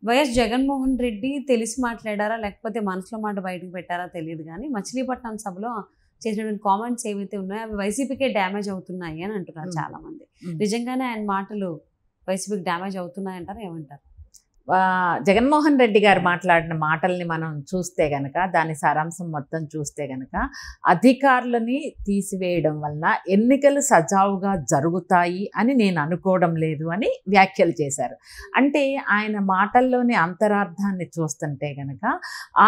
YS Jaganmohan Reddy తెలిసి మాట్లాడారా? లేకపోతే మనసులో మాట బయటకు పెట్టారా తెలీదు గానీ, మచిలీపట్నం సభలో చేసినటువంటి కామెంట్స్ ఏవైతే ఉన్నాయో అవి వైసీపీకే డ్యామేజ్ అవుతున్నాయి అని అంటున్నారు హ్మ్. చాలామంది. హ్మ్. నిజంగానే ఆయన మాటలు వైసీపీకి డ్యామేజ్ అవుతున్నాయంటారా? ఏమంటారు? జగన్మోహన్ రెడ్డి గారు మాట్లాడిన మాటల్ని మనం చూస్తే గనక, దాని సారాంశం మొత్తం చూస్తే గనక, అధికారులని తీసివేయడం వలన ఎన్నికలు సజావుగా జరుగుతాయి అని నేను అనుకోవడం లేదు అని వ్యాఖ్యలు చేశారు. అంటే ఆయన మాటల్లోని అంతరార్థాన్ని చూస్తుంటే గనక,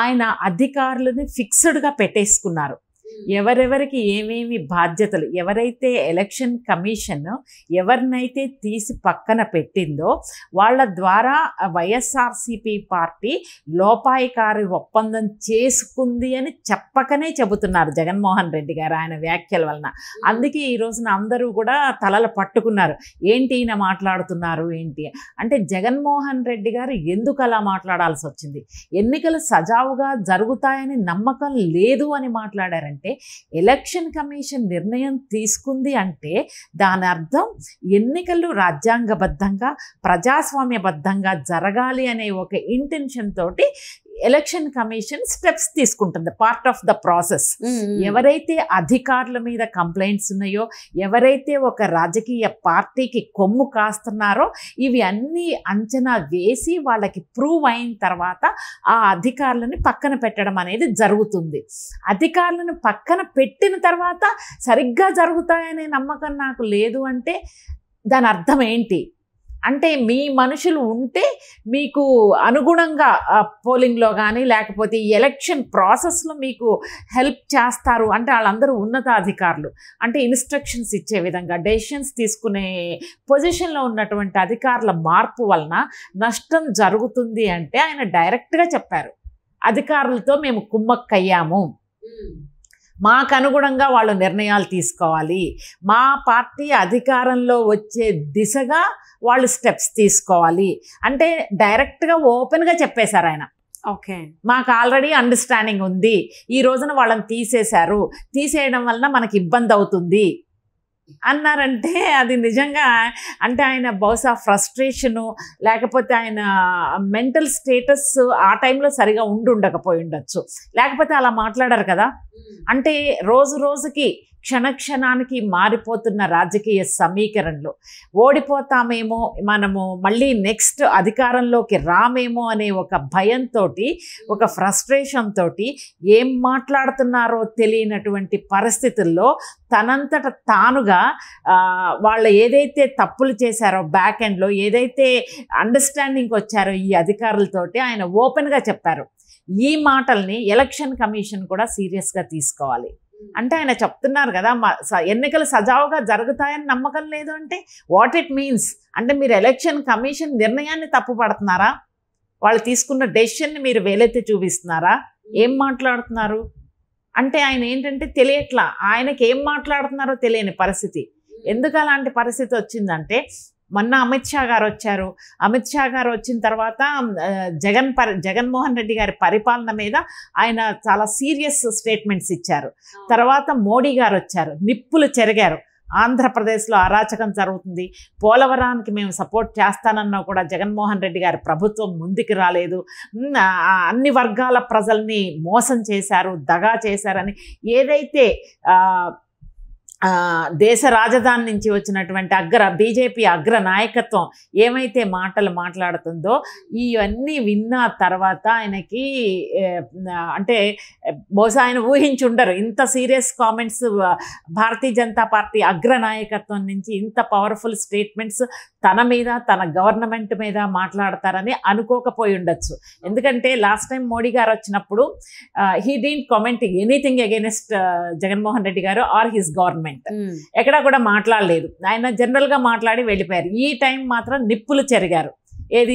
ఆయన అధికారులని ఫిక్స్డ్గా పెట్టేసుకున్నారు. ఎవరెవరికి ఏమేమి బాధ్యతలు, ఎవరైతే ఎలక్షన్ కమిషన్ ఎవరినైతే తీసి పక్కన పెట్టిందో వాళ్ళ ద్వారా వైఎస్ఆర్సీపీ పార్టీ లోపాయికారి ఒప్పందం చేసుకుంది అని చెప్పకనే చెబుతున్నారు జగన్మోహన్ రెడ్డి గారు ఆయన వ్యాఖ్యల వలన. అందుకే ఈ రోజున అందరూ కూడా తలలు పట్టుకున్నారు. ఏంటి ఈయన మాట్లాడుతున్నారు ఏంటి అంటే, జగన్మోహన్ రెడ్డి గారు ఎందుకు అలా మాట్లాడాల్సి వచ్చింది? ఎన్నికలు సజావుగా జరుగుతాయని నమ్మకం లేదు అని మాట్లాడారంటే, ఎలక్షన్ కమిషన్ నిర్ణయం తీసుకుంది అంటే దాని అర్థం ఎన్నికలు రాజ్యాంగబద్ధంగా ప్రజాస్వామ్యబద్ధంగా జరగాలి అనే ఒక ఇంటెన్షన్ తోటి ఎలక్షన్ కమిషన్ స్టెప్స్ తీసుకుంటుంది, పార్ట్ ఆఫ్ ద ప్రాసెస్. ఎవరైతే అధికారుల మీద కంప్లైంట్స్ ఉన్నాయో, ఎవరైతే ఒక రాజకీయ పార్టీకి కొమ్ము కాస్తున్నారో, ఇవి అన్నీ అంచనా వేసి వాళ్ళకి ప్రూవ్ అయిన తర్వాత ఆ అధికారులను పక్కన పెట్టడం అనేది జరుగుతుంది. అధికారులను పక్కన పెట్టిన తర్వాత సరిగ్గా జరుగుతాయనే నమ్మకం నాకు లేదు అంటే దాని అర్థం ఏంటి అంటే, మీ మనుషులు ఉంటే మీకు అనుగుణంగా పోలింగ్లో కానీ లేకపోతే ఈ ఎలక్షన్ ప్రాసెస్లో మీకు హెల్ప్ చేస్తారు అంటే వాళ్ళందరూ ఉన్నతాధికారులు, అంటే ఇన్స్ట్రక్షన్స్ ఇచ్చే విధంగా డెసిషన్స్ తీసుకునే పొజిషన్లో ఉన్నటువంటి అధికారుల మార్పు వలన నష్టం జరుగుతుంది అంటే ఆయన డైరెక్ట్గా చెప్పారు, అధికారులతో మేము కుమ్మక్కయ్యాము, మాకు అనుగుణంగా వాళ్ళు నిర్ణయాలు తీసుకోవాలి, మా పార్టీ అధికారంలో వచ్చే దిశగా వాళ్ళు స్టెప్స్ తీసుకోవాలి అంటే డైరెక్ట్గా ఓపెన్గా చెప్పేశారు ఆయన. ఓకే, మాకు ఆల్రెడీ అండర్స్టాండింగ్ ఉంది, ఈ రోజున వాళ్ళని తీసేశారు, తీసేయడం వలన మనకి ఇబ్బంది అవుతుంది అన్నారంటే అది నిజంగా అంటే ఆయన బహుశా ఫ్రస్ట్రేషను లేకపోతే ఆయన మెంటల్ స్టేటస్ ఆ టైంలో సరిగా ఉండకపోయి ఉండొచ్చు, లేకపోతే అలా మాట్లాడారు కదా. అంటే రోజు రోజుకి క్షణక్షణానికి మారిపోతున్న రాజకీయ సమీకరణలు, ఓడిపోతామేమో మనము మళ్ళీ నెక్స్ట్ అధికారంలోకి రామేమో అనే ఒక భయంతో, ఒక ఫ్రస్ట్రేషన్ తోటి ఏం మాట్లాడుతున్నారో తెలియనటువంటి పరిస్థితుల్లో తనంతట తానుగా వాళ్ళు ఏదైతే తప్పులు చేశారో బ్యాక్ ఎండ్లో, ఏదైతే అండర్స్టాండింగ్కి వచ్చారో ఈ అధికారులతోటి ఆయన ఓపెన్గా చెప్పారు. ఈ మాటల్ని ఎలక్షన్ కమిషన్ కూడా సీరియస్గా తీసుకోవాలి. అంటే ఆయన చెప్తున్నారు కదా, ఎన్నికలు సజావుగా జరుగుతాయని నమ్మకం లేదు అంటే వాట్ ఇట్ మీన్స్ అంటే, మీరు ఎలక్షన్ కమిషన్ నిర్ణయాన్ని తప్పు పడుతున్నారా? వాళ్ళు తీసుకున్న డెసిషన్ని మీరు వేలెత్తి చూపిస్తున్నారా? ఏం మాట్లాడుతున్నారు అంటే ఆయన ఏంటంటే తెలియట్లా, ఆయనకి ఏం మాట్లాడుతున్నారో తెలియని పరిస్థితి. ఎందుకు అలాంటి పరిస్థితి వచ్చిందంటే, మొన్న అమిత్ షా గారు వచ్చారు. అమిత్ షా గారు వచ్చిన తర్వాత జగన్మోహన్ రెడ్డి గారి పరిపాలన మీద ఆయన చాలా సీరియస్ స్టేట్మెంట్స్ ఇచ్చారు. తర్వాత మోడీ గారు వచ్చారు, నిప్పులు చెరిగారు, ఆంధ్రప్రదేశ్లో అరాచకం జరుగుతుంది, పోలవరానికి మేము సపోర్ట్ చేస్తానన్నా కూడా జగన్మోహన్ రెడ్డి గారి ప్రభుత్వం ముందుకు రాలేదు, అన్ని వర్గాల ప్రజల్ని మోసం చేశారు, దగా చేశారని ఏదైతే దేశ రాజధాని నుంచి వచ్చినటువంటి బీజేపీ అగ్ర నాయకత్వం ఏమైతే మాటలు మాట్లాడుతుందో, ఇవన్నీ విన్న తర్వాత ఆయనకి అంటే బహుశా ఆయన ఊహించి ఉండరు ఇంత serious comments Bharatiya Janata party అగ్ర నాయకత్వం నుంచి, ఇంత పవర్ఫుల్ స్టేట్మెంట్స్ తన మీద తన గవర్నమెంట్ మీద మాట్లాడతారని అనుకోకపోయి ఉండొచ్చు. ఎందుకంటే లాస్ట్ టైం మోడీ గారు వచ్చినప్పుడు he didn't comment anything against Jaganmohan Reddy గారు ఆర్ హిస్ గవర్నమెంట్, ఎక్కడా కూడా మాట్లాడలేదు. ఆయన జనరల్గా మాట్లాడి వెళ్ళిపోయారు. ఈ టైం మాత్రం నిప్పులు చెరిగారు. ఏది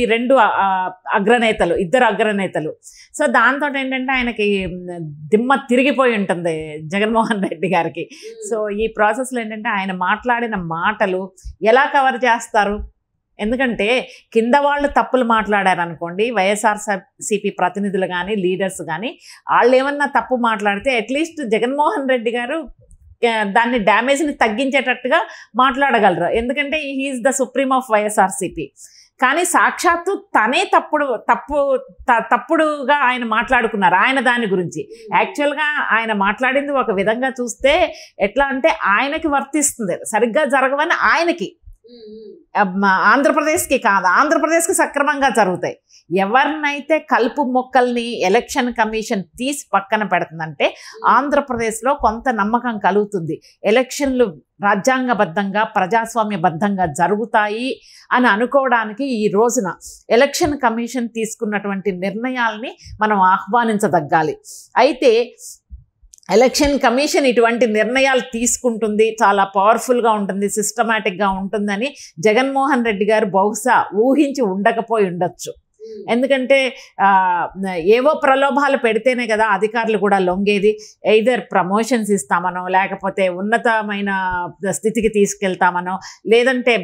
ఇద్దరు అగ్రనేతలు. సో దాంతో ఏంటంటే ఆయనకి దిమ్మ తిరిగిపోయి ఉంటుంది జగన్మోహన్ రెడ్డి గారికి. సో ఈ ప్రాసెస్లో ఏంటంటే ఆయన మాట్లాడిన మాటలు ఎలా కవర్ చేస్తారు? ఎందుకంటే కింద వాళ్ళు తప్పులు మాట్లాడారనుకోండి, వైఎస్ఆర్సీపీ ప్రతినిధులు కానీ లీడర్స్ కానీ వాళ్ళు ఏమన్నా తప్పు మాట్లాడితే అట్లీస్ట్ జగన్మోహన్ రెడ్డి గారు దాన్ని డ్యామేజ్ని తగ్గించేటట్టుగా మాట్లాడగలరు. ఎందుకంటే he is the supreme of YSRCP. కానీ సాక్షాత్తు తనే తప్పుడుగా ఆయన మాట్లాడుకున్నారు ఆయన దాని గురించి. యాక్చువల్గా ఆయన మాట్లాడింది ఒక విధంగా చూస్తే ఎట్లా అంటే ఆయనకి వర్తిస్తుంది, సరిగ్గా జరగవని ఆయనకి, ఆంధ్రప్రదేశ్కి కాదు, ఆంధ్రప్రదేశ్కి సక్రమంగా జరుగుతాయి. ఎవరినైతే కలుపు మొక్కల్ని ఎలక్షన్ కమిషన్ తీసి పక్కన పెడుతుందంటే ఆంధ్రప్రదేశ్లో కొంత నమ్మకం కలుగుతుంది. ఎలక్షన్లు రాజ్యాంగబద్ధంగా ప్రజాస్వామ్యబద్ధంగా జరుగుతాయి అని అనుకోవడానికి ఈ రోజున ఎలక్షన్ కమిషన్ తీసుకున్నటువంటి నిర్ణయాల్ని మనం ఆహ్వానించదగ్గాలి. అయితే ఎలక్షన్ కమిషన్ ఇటువంటి నిర్ణయాలు తీసుకుంటుంది, చాలా పవర్ఫుల్గా ఉంటుంది, సిస్టమాటిక్గా ఉంటుందని జగన్మోహన్ రెడ్డి గారు బహుశా ఊహించి ఉండకపోయి ఉండొచ్చు. ఎందుకంటే ఏవో ప్రలోభాలు పెడితేనే కదా అధికారులు కూడా లొంగేది. ఎయిదర్ ప్రమోషన్స్ ఇస్తామనో, లేకపోతే ఉన్నతమైన స్థితికి తీసుకెళ్తామనో, లేదంటే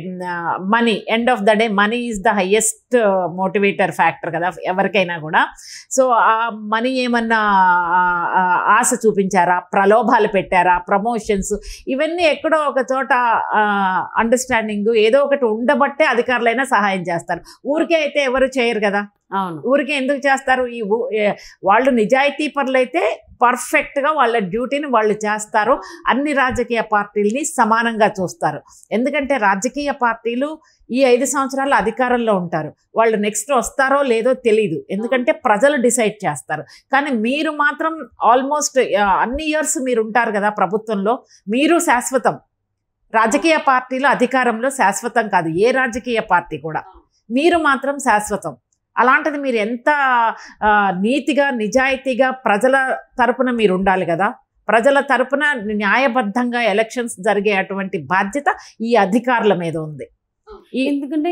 money, end of the day money is the highest motivator factor కదా ఎవరికైనా కూడా. సో ఆ మనీ ఏమన్నా ఆశ చూపించారా, ప్రలోభాలు పెట్టారా, ప్రమోషన్స్, ఇవన్నీ ఎక్కడో ఒక చోట అండర్స్టాండింగ్ ఏదో ఒకటి ఉండబట్టే అధికారులైనా సహాయం చేస్తారు. ఊరికే అయితే ఎవరు చేయరు కదా. అవును, ఊరికే ఎందుకు చేస్తారు? వాళ్ళు నిజాయితీ పరులైతే పర్ఫెక్ట్గా వాళ్ళ డ్యూటీని వాళ్ళు చేస్తారు. అన్ని రాజకీయ పార్టీలని సమానంగా చూస్తారు. ఎందుకంటే రాజకీయ పార్టీలు ఈ 5 సంవత్సరాలు అధికారంలో ఉంటారు. వాళ్ళు నెక్స్ట్ వస్తారో లేదో తెలియదు, ఎందుకంటే ప్రజలు డిసైడ్ చేస్తారు. కానీ మీరు మాత్రం ఆల్మోస్ట్ అన్ని ఇయర్స్ మీరు ఉంటారు కదా ప్రభుత్వంలో, మీరు శాశ్వతం. రాజకీయ పార్టీలు అధికారంలో శాశ్వతం కాదు, ఏ రాజకీయ పార్టీ కూడా. మీరు మాత్రం శాశ్వతం. అలాంటిది మీరు ఎంత నీతిగా నిజాయితీగా ప్రజల తరపున మీరు ఉండాలి కదా. ప్రజల తరపున న్యాయబద్ధంగా ఎలక్షన్స్ జరిగే అటువంటి బాధ్యత ఈ అధికారుల మీద ఉంది. ఎందుకంటే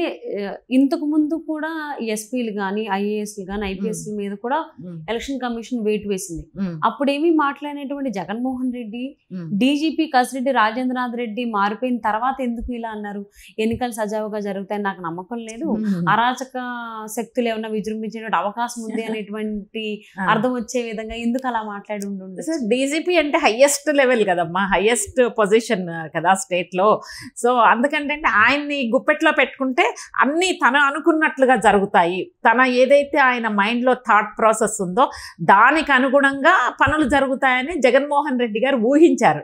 ఇంతకు ముందు కూడా ఎస్పీలు కానీ ఐఏఎస్లు కానీ ఐపీఎస్ల మీద కూడా ఎలక్షన్ కమిషన్ వెయిట్ వేసింది. అప్పుడేమీ మాట్లాడినటువంటి జగన్మోహన్ రెడ్డి, డీజీపీ కసిరెడ్డి రాజేంద్రనాథ్ రెడ్డి మారిపోయిన తర్వాత ఎందుకు ఇలా అన్నారు? ఎన్నికలు సజావుగా జరుగుతాయని నాకు నమ్మకం లేదు, అరాచక శక్తులు ఏమన్నా విజృంభించే అవకాశం ఉంది అనేటువంటి అర్థం వచ్చే విధంగా ఎందుకు అలా మాట్లాడి ఉండు? సార్, డీజీపీ అంటే హైయెస్ట్ లెవెల్ కదమ్మా, హైయెస్ట్ పొజిషన్ కదా స్టేట్ లో. సో అందుకంటే ఆయన్ని గుప్పెట్లో పెట్టుకుంటే అన్ని తన అనుకున్నట్లుగా జరుగుతాయి. తన ఏదైతే ఆయన మైండ్ లో థాట్ ప్రాసెస్ ఉందో దానికి అనుగుణంగా పనులు జరుగుతాయని జగన్మోహన్ రెడ్డి గారు ఊహించారు.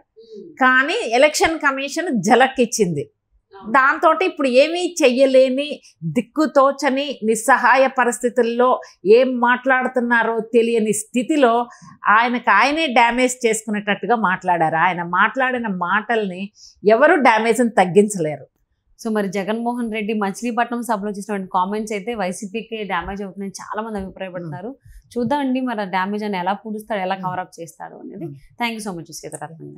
కానీ ఎలక్షన్ కమిషన్ ఝలక్ ఇచ్చింది. దాంతో ఇప్పుడు ఏమీ చెయ్యలేని, దిక్కుతోచని, నిస్సహాయ పరిస్థితుల్లో ఏం మాట్లాడుతున్నారో తెలియని స్థితిలో ఆయనే డ్యామేజ్ చేసుకునేటట్టుగా మాట్లాడారు. ఆయన మాట్లాడిన మాటల్ని ఎవరు డ్యామేజ్ని తగ్గించలేరు. సో మరి జగన్మోహన్ రెడ్డి మచిలీపట్నం సభలో చేసినటువంటి కామెంట్స్ అయితే వైసీపీకి డ్యామేజ్ అవుతుందని చాలా మంది అభిప్రాయపడుతున్నారు. చూద్దామండి మరి డ్యామేజ్ అని ఎలా పూడుస్తాడు, ఎలా కవరప్ చేస్తాడు అనేది. Thank you so much Sitharaman.